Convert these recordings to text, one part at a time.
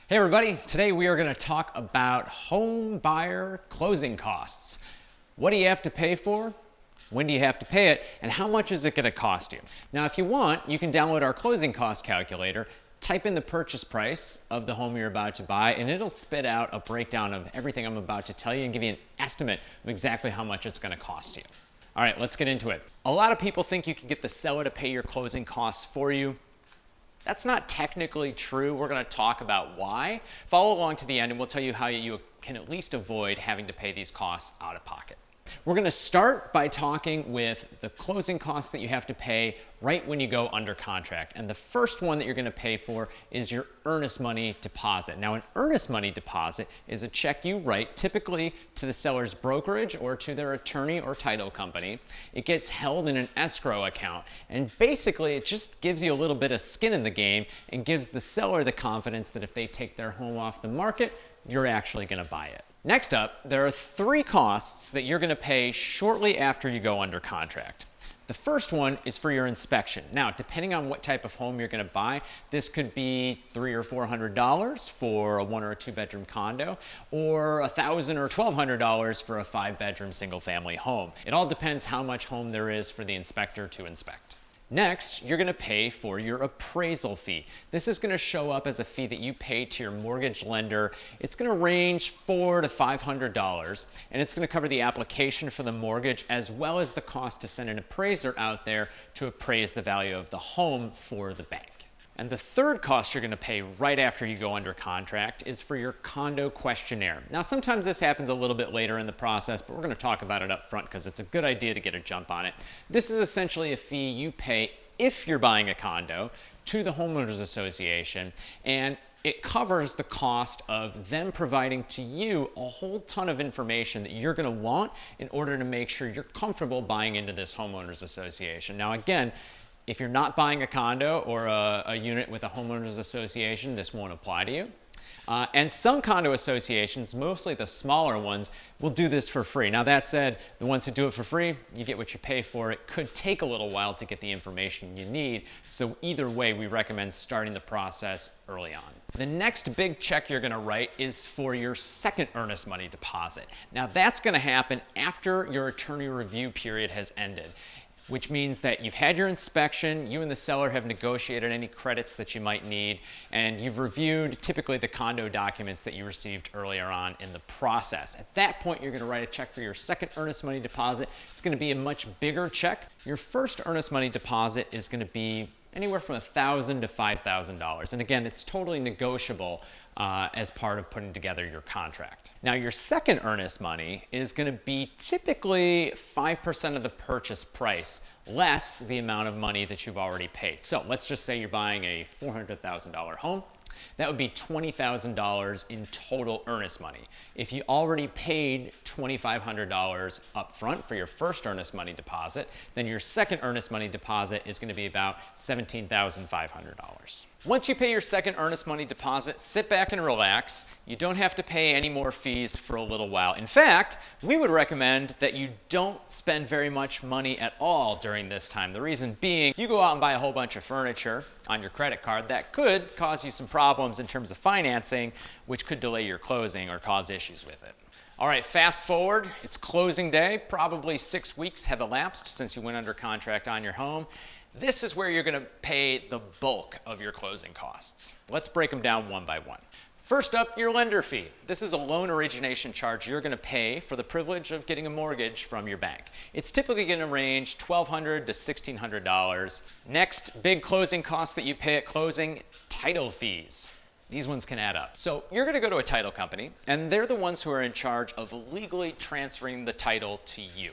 Hey everybody, today we are going to talk about home buyer closing costs. What do you have to pay for? When do you have to pay it? And how much is it going to cost you? Now if you want, you can download our closing cost calculator, type in the purchase price of the home you're about to buy, and it'll spit out a breakdown of everything I'm about to tell you and give you an estimate of exactly how much it's going to cost you. All right, let's get into it. A lot of people think you can get the seller to pay your closing costs for you. That's not technically true. We're going to talk about why. Follow along to the end and we'll tell you how you can at least avoid having to pay these costs out of pocket. We're going to start by talking with the closing costs that you have to pay right when you go under contract. And the first one that you're going to pay for is your earnest money deposit. Now, an earnest money deposit is a check you write typically to the seller's brokerage or to their attorney or title company. It gets held in an escrow account. And basically, it just gives you a little bit of skin in the game and gives the seller the confidence that if they take their home off the market, you're actually going to buy it. Next up, there are three costs that you're going to pay shortly after you go under contract. The first one is for your inspection. Now, depending on what type of home you're going to buy, this could be $300 or $400 for a 1 or a 2 bedroom condo, or $1,000 or $1,200 for a 5-bedroom single family home. It all depends how much home there is for the inspector to inspect. Next, you're going to pay for your appraisal fee. This is going to show up as a fee that you pay to your mortgage lender. It's going to range $400 to $500, and it's going to cover the application for the mortgage as well as the cost to send an appraiser out there to appraise the value of the home for the bank. And the third cost you're going to pay right after you go under contract is for your condo questionnaire. Now, sometimes this happens a little bit later in the process, but we're going to talk about it up front because it's a good idea to get a jump on it. This is essentially a fee you pay if you're buying a condo to the homeowners association, and it covers the cost of them providing to you a whole ton of information that you're going to want in order to make sure you're comfortable buying into this homeowners association. Now, again, if you're not buying a condo or a unit with a homeowners association, this won't apply to you. And some condo associations, mostly the smaller ones, will do this for free. Now that said, the ones who do it for free, you get what you pay for. It could take a little while to get the information you need. So either way, we recommend starting the process early on. The next big check you're going to write is for your second earnest money deposit. Now that's going to happen after your attorney review period has ended, which means that you've had your inspection, you and the seller have negotiated any credits that you might need, and you've reviewed typically the condo documents that you received earlier on in the process. At that point, you're going to write a check for your second earnest money deposit. It's going to be a much bigger check. Your first earnest money deposit is going to be anywhere from $1,000 to $5,000. And again, it's totally negotiable as part of putting together your contract. Now, your second earnest money is going to be typically 5% of the purchase price, less the amount of money that you've already paid. So let's just say you're buying a $400,000 home. That would be $20,000 in total earnest money. If you already paid $2,500 up front for your first earnest money deposit, then your second earnest money deposit is going to be about $17,500. Once you pay your second earnest money deposit, sit back and relax. You don't have to pay any more fees for a little while. In fact, we would recommend that you don't spend very much money at all during this time. The reason being, if you go out and buy a whole bunch of furniture on your credit card, that could cause you some problems in terms of financing, which could delay your closing or cause issues with it. All right, fast forward, it's closing day. Probably 6 weeks have elapsed since you went under contract on your home. This is where you're going to pay the bulk of your closing costs. Let's break them down one by one. First up, your lender fee. This is a loan origination charge you're going to pay for the privilege of getting a mortgage from your bank. It's typically going to range $1,200 to $1,600. Next, big closing costs that you pay at closing, title fees. These ones can add up. So you're going to go to a title company, and they're the ones who are in charge of legally transferring the title to you.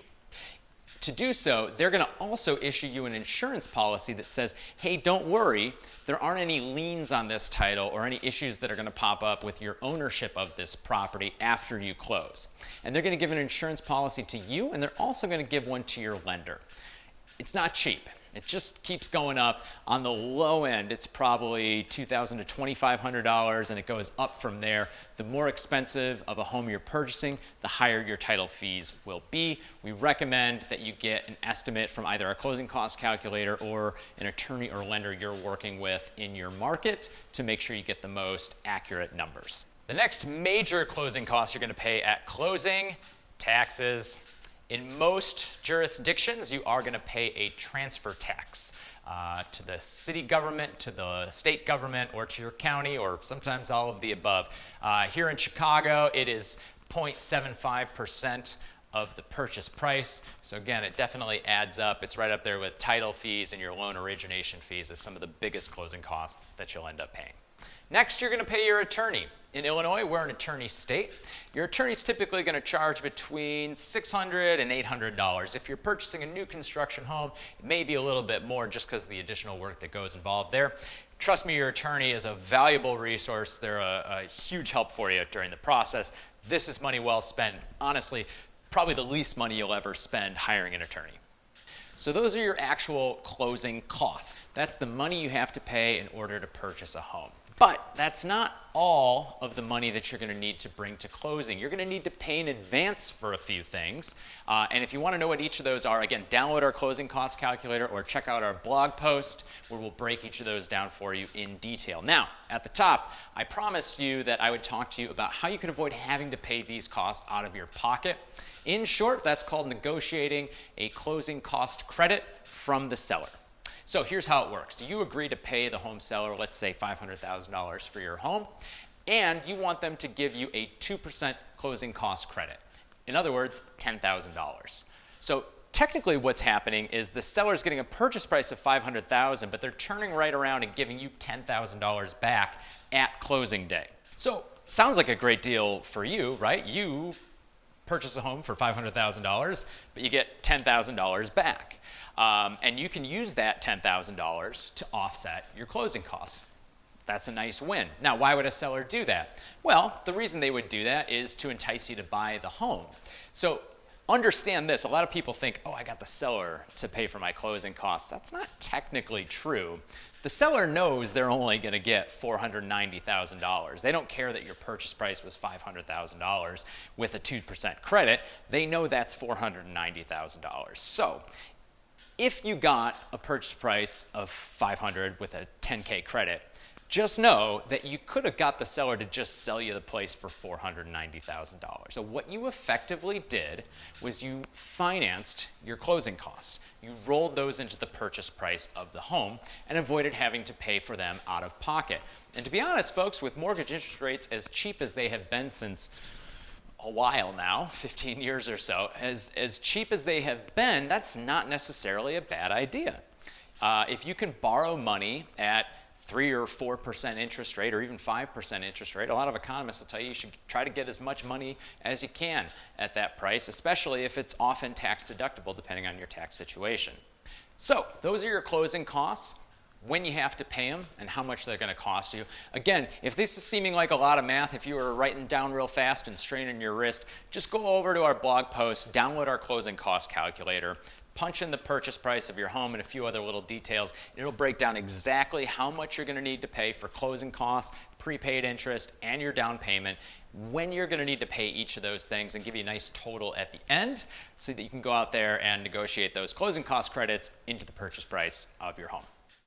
To do so, they're going to also issue you an insurance policy that says, hey, don't worry, there aren't any liens on this title or any issues that are going to pop up with your ownership of this property after you close. And they're going to give an insurance policy to you, and they're also going to give one to your lender. It's not cheap. It just keeps going up. On the low end, it's probably $2,000 to $2,500, and it goes up from there. The more expensive of a home you're purchasing, the higher your title fees will be. We recommend that you get an estimate from either a closing cost calculator or an attorney or lender you're working with in your market to make sure you get the most accurate numbers. The next major closing cost you're going to pay at closing: taxes. In most jurisdictions, you are going to pay a transfer tax to the city government, to the state government, or to your county, or sometimes all of the above. Here in Chicago, it is 0.75% of the purchase price. So again, it definitely adds up. It's right up there with title fees and your loan origination fees as some of the biggest closing costs that you'll end up paying. Next, you're going to pay your attorney. In Illinois, we're an attorney state. Your attorney's typically going to charge between $600 and $800. If you're purchasing a new construction home, it may be a little bit more just because of the additional work that goes involved there. Trust me, your attorney is a valuable resource. They're a huge help for you during the process. This is money well spent. Honestly, probably the least money you'll ever spend hiring an attorney. So those are your actual closing costs. That's the money you have to pay in order to purchase a home. But that's not all of the money that you're going to need to bring to closing. You're going to need to pay in advance for a few things. And if you want to know what each of those are, again, download our closing cost calculator or check out our blog post where we'll break each of those down for you in detail. Now, at the top, I promised you that I would talk to you about how you can avoid having to pay these costs out of your pocket. In short, that's called negotiating a closing cost credit from the seller. So here's how it works. You agree to pay the home seller, let's say $500,000 for your home, and you want them to give you a 2% closing cost credit. In other words, $10,000. So technically what's happening is the seller's getting a purchase price of $500,000, but they're turning right around and giving you $10,000 back at closing day. So sounds like a great deal for you, right? You purchase a home for $500,000, but you get $10,000 back. And you can use that $10,000 to offset your closing costs. That's a nice win. Now, why would a seller do that? Well, the reason they would do that is to entice you to buy the home. So understand this. A lot of people think, oh, I got the seller to pay for my closing costs. That's not technically true. The seller knows they're only going to get $490,000. They don't care that your purchase price was $500,000 with a 2% credit. They know that's $490,000. So if you got a purchase price of $500,000 with a $10,000 credit, just know that you could have got the seller to just sell you the place for $490,000. So what you effectively did was you financed your closing costs. You rolled those into the purchase price of the home and avoided having to pay for them out of pocket. And to be honest, folks, with mortgage interest rates as cheap as they have been since a while now, 15 years or so, as cheap as they have been, that's not necessarily a bad idea. If you can borrow money at 3 or 4% interest rate, or even 5% interest rate, a lot of economists will tell you should try to get as much money as you can at that price, especially if it's often tax deductible depending on your tax situation. So those are your closing costs, when you have to pay them, and how much they're going to cost you. Again, if this is seeming like a lot of math, if you were writing down real fast and straining your wrist, just go over to our blog post, download our closing cost calculator, punch in the purchase price of your home and a few other little details. It'll break down exactly how much you're going to need to pay for closing costs, prepaid interest, and your down payment, when you're going to need to pay each of those things, and give you a nice total at the end so that you can go out there and negotiate those closing cost credits into the purchase price of your home.